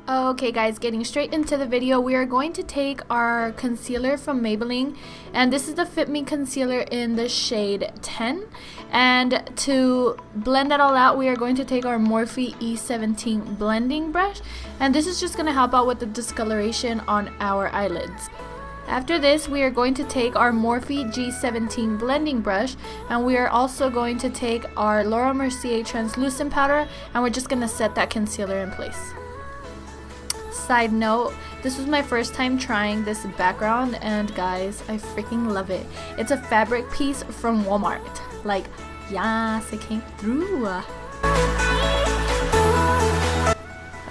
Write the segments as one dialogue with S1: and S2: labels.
S1: Okay guys, getting straight into the video, we are going to take our concealer from Maybelline, and this is the Fit Me Concealer in the shade 10, and to blend it all out we are going to take our Morphe E17 blending brush, and this is just going to help out with the discoloration on our eyelids. After this, we are going to take our Morphe G17 blending brush, and we are also going to take our L'Oreal Mercier translucent powder, and we're just going to set that concealer in place. Side note, this was my first time trying this background, and guys, I freaking love it. It's a fabric piece from Walmart. Like, yes, it came through.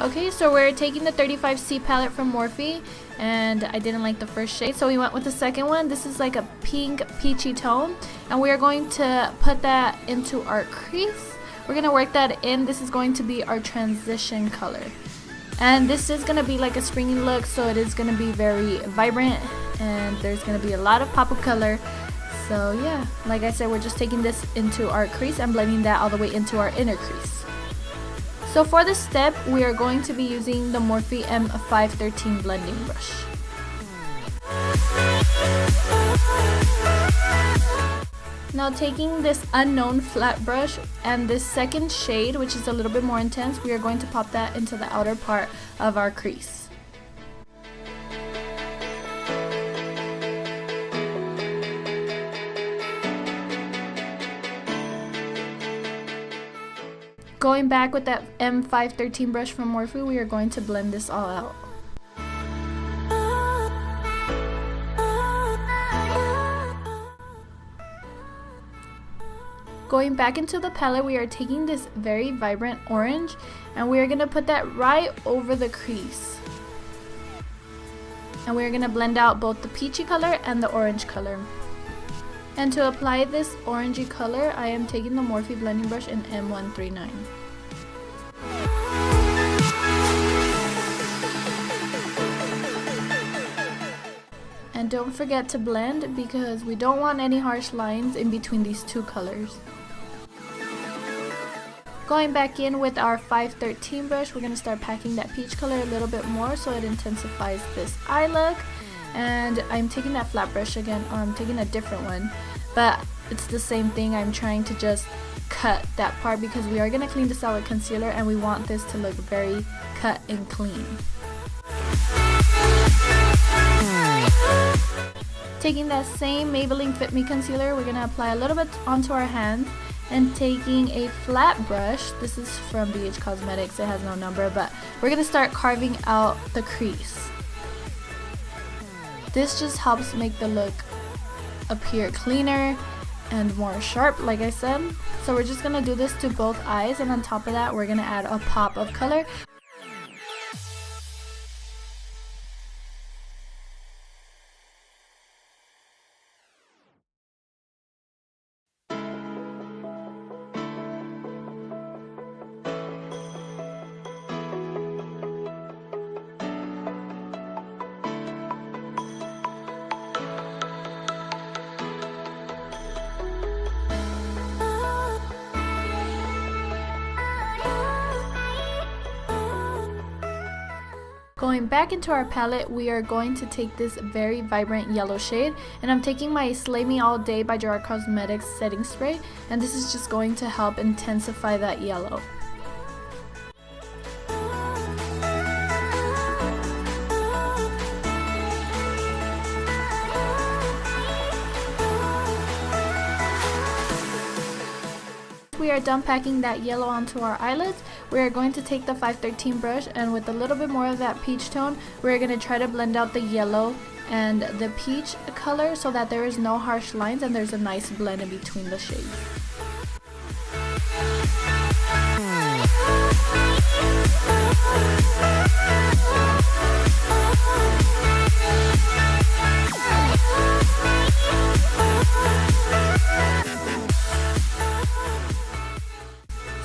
S1: Okay, so we're taking the 35C palette from Morphe, and I didn't like the first shade, so we went with the second one. This is like a pink peachy tone, and we are going to put that into our crease. We're going to work that in. This is going to be our transition color. And this is going to be like a springy look, so it is going to be very vibrant, and there's going to be a lot of pop of color. So yeah, like I said, we're just taking this into our crease and blending that all the way into our inner crease. So for this step, we are going to be using the Morphe M513 blending brush. Now taking this unknown flat brush and this second shade, which is a little bit more intense, we are going to pop that into the outer part of our crease. Going back with that M513 brush from Morphe, we are going to blend this all out. Going back into the palette, we are taking this very vibrant orange, and we are going to put that right over the crease. And we are going to blend out both the peachy color and the orange color. And to apply this orangey color, I am taking the Morphe blending brush in M139. And don't forget to blend, because we don't want any harsh lines in between these two colors. Going back in with our 513 brush, we're going to start packing that peach color a little bit more so it intensifies this eye look. And I'm taking that flat brush again, or I'm taking a different one, but it's the same thing. I'm trying to just cut that part because we are going to clean this out with concealer, and we want this to look very cut and clean. Taking that same Maybelline Fit Me Concealer, we're going to apply a little bit onto our hands, and taking a flat brush, this is from BH Cosmetics, it has no number, but we're going to start carving out the crease. This just helps make the look appear cleaner and more sharp, like I said. So we're just going to do this to both eyes, and on top of that we're going to add a pop of color. Going back into our palette, we are going to take this very vibrant yellow shade, and I'm taking my Slay Me All Day by Lorac Cosmetics setting spray, and this is just going to help intensify that yellow. We are done packing that yellow onto our eyelids. We are going to take the 513 brush, and with a little bit more of that peach tone, we're going to try to blend out the yellow and the peach color so that there is no harsh lines and there's a nice blend in between the shades.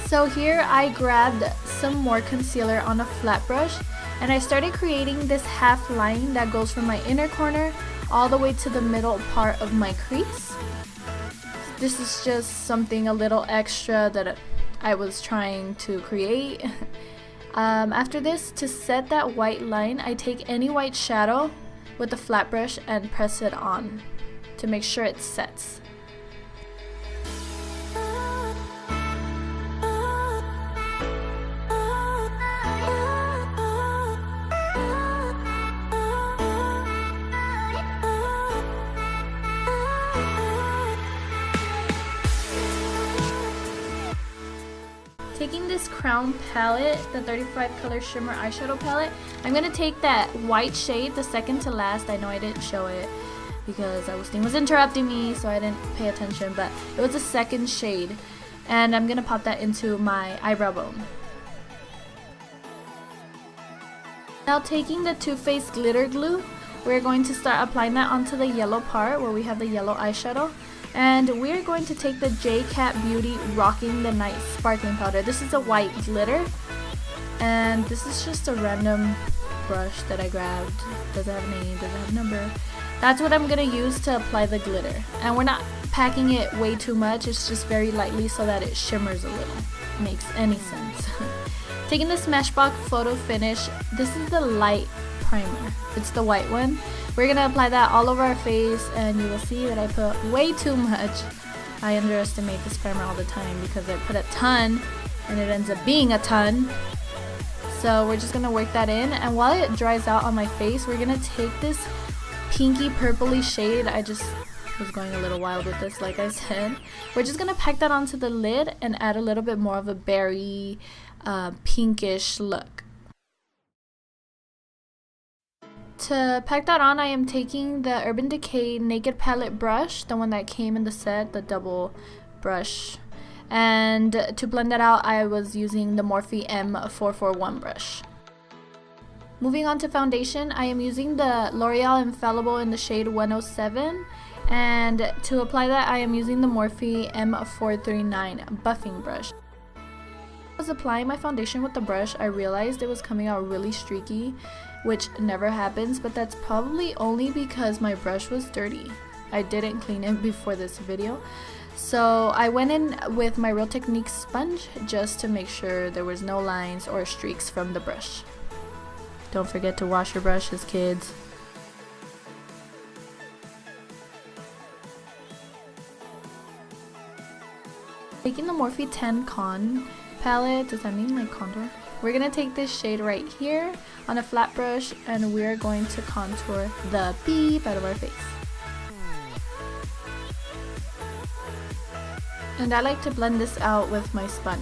S1: So here I grabbed some more concealer on a flat brush, and I started creating this half line that goes from my inner corner all the way to the middle part of my crease. This is just something a little extra that I was trying to create. After this, to set that white line, I take any white shadow with a flat brush and press it on to make sure it sets.
S2: Taking this Crown palette, the 35 color shimmer eyeshadow palette, I'm going to take that white shade, the second to last. I know I didn't show it because Agustin was interrupting me, so I didn't pay attention, but it was the second shade, and I'm going to pop that into my eyebrow bone. Now taking the Too Faced glitter glue, we're going to start applying that onto the yellow part where we have the yellow eyeshadow. And we're going to take the J.cat Beauty Rocking the Night Sparkling Powder. This is a white glitter, and this is just a random brush that I grabbed. Does it have a name? Does it have a number? That's what I'm going to use to apply the glitter. And we're not packing it way too much, it's just very lightly so that it shimmers a little. Makes any sense. Taking the Smashbox Photo Finish, this is the light primer. It's the white one. We're gonna apply that all over our face, and you will see that I put way too much. I underestimate this primer all the time because I put a ton and it ends up being a ton. So we're just gonna work that in, and while it dries out on my face, we're gonna take this pinky purpley shade. I just was going a little wild with this, like I said. We're just gonna pack that onto the lid and add a little bit more of a berry pinkish look. To pack that on, I am taking the Urban Decay Naked Palette brush, the one that came in the set, the double brush. And to blend that out, I was using the Morphe M441 brush. Moving on to foundation, I am using the Loreal Infallible in the shade 107. And to apply that, I am using the Morphe M439 buffing brush. As I was applying my foundation with the brush, I realized it was coming out really streaky, which never happens, but that's probably only because my brush was dirty. I didn't clean it before this video. So I went in with my Real Techniques sponge just to make sure there was no lines or streaks from the brush. Don't forget to wash your brushes, kids. Taking the Morphe 10 Con palette, does that mean like contour? We're gonna take this shade right here on a flat brush, and we're going to contour the beep out of our face. And I like to blend this out with my sponge.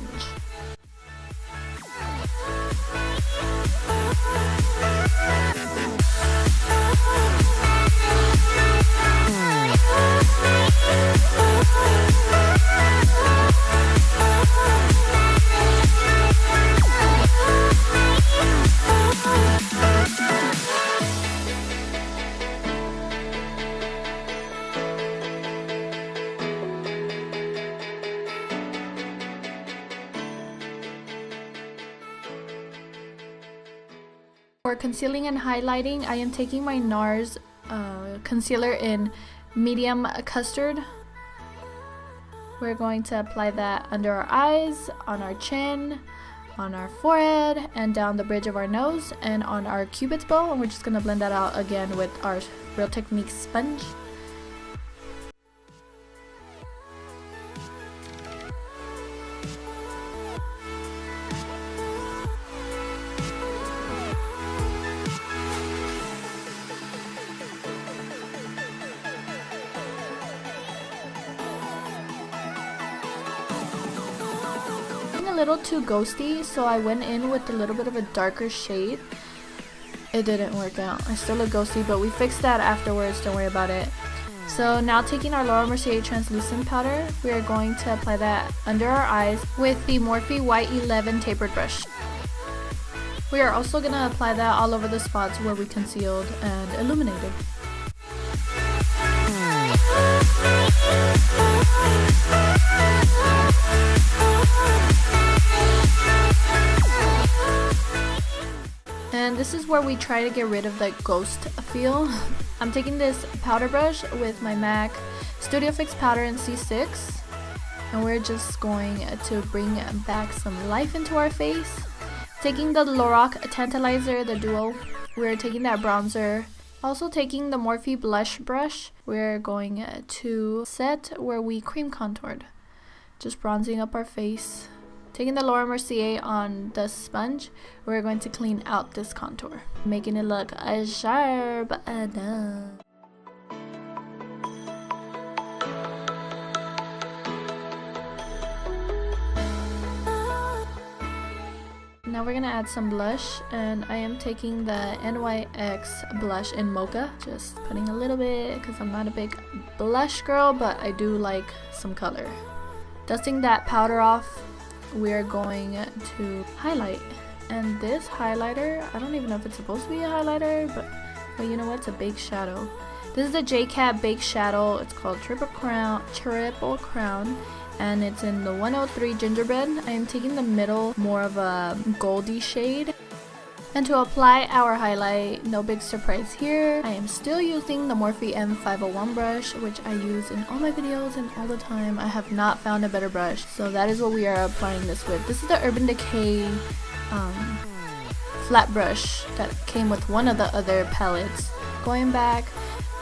S2: For concealing and highlighting, I am taking my Nars Concealer in medium custard. We're going to apply that under our eyes, on our chin, on our forehead, and down the bridge of our nose, and on our cupid's bow, and we're just going to blend that out again with our Real Techniques sponge. A little too ghosty, so I went in with a little bit of a darker shade. It didn't work out. I still look ghosty, but we fixed that afterwards, don't worry about it. So now taking our Laura Mercier translucent powder, we are going to apply that under our eyes with the Morphe White 11 tapered brush. We are also going to apply that all over the spots where we concealed and illuminated. And this is where we try to get rid of that ghost feel. I'm taking this powder brush with my MAC Studio Fix powder in C6, and we're just going to bring back some life into our face
S1: Taking the Lorac Tantalizer, the Duo, we're taking that bronzer. Also taking the Morphe blush brush, we're going to set where we cream contoured. Just bronzing up our face. Taking the Mercier on the sponge, we're going to clean out this contour, making it look sharp. Now we're gonna add some blush, and I am taking the NYX Blush in Mocha. Just putting a little bit because I'm not a big blush girl, but I do like some color. Dusting that powder off, we're going to highlight. And this highlighter, I don't even know if it's supposed to be a highlighter, but you know what? It's a big shadow. This is the j.cat Big Shadow. It's called Triple Crown. And it's in the 103 Gingerbread. I am taking the middle, more of a goldy shade. And to apply our highlight, no big surprise here, I am still using the Morphe M501 brush, which I use in all my videos and all the time. I have not found a better brush, so that is what we are applying this with. This is the Urban Decay flat brush that came with one of the other palettes. Going back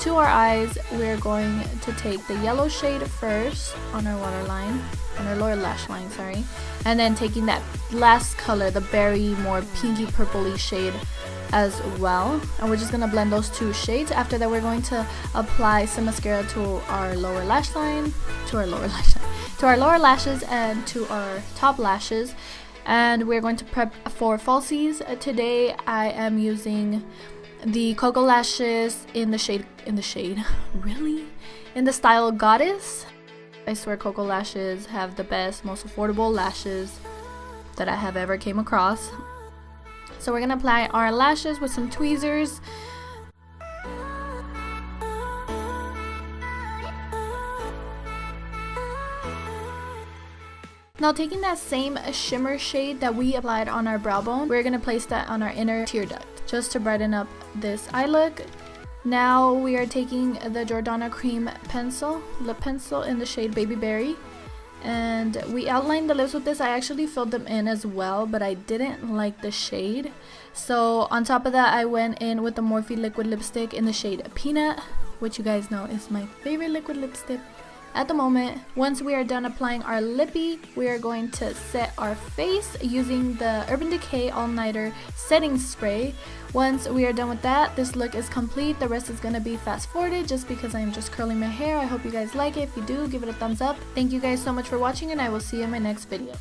S1: to our eyes, we're going to take the yellow shade first on our waterline, on our lower lash line, sorry, and then taking that last color, the berry, more pinky purpley shade as well, and we're just gonna blend those two shades. After that, we're going to apply some mascara to our lower lash line, to our lower lashes, and to our top lashes, and we're going to prep for falsies. Today I am using the KOKO lashes in the shade, really? In the style Goddess. I swear KOKO lashes have the best, most affordable lashes that I have ever came across. So we're gonna apply our lashes with some tweezers. Now taking that same shimmer shade that we applied on our brow bone, we're gonna place that on our inner tear duct, just to brighten up this eye look. Now we are taking the Jordana cream pencil, lip pencil in the shade Baby Berry, and we outlined the lips with this. I actually filled them in as well, but I didn't like the shade. So on top of that, I went in with the Morphe liquid lipstick in the shade Peanut, which you guys know is my favorite liquid lipstick at the moment. Once we are done applying our lippy, we are going to set our face using the Urban Decay All Nighter setting spray. Once we are done with that, this look is complete. The rest is going to be fast forwarded just because I'm just curling my hair. I hope you guys like it. If you do, give it a thumbs up. Thank you guys so much for watching, and I will see you in my next video.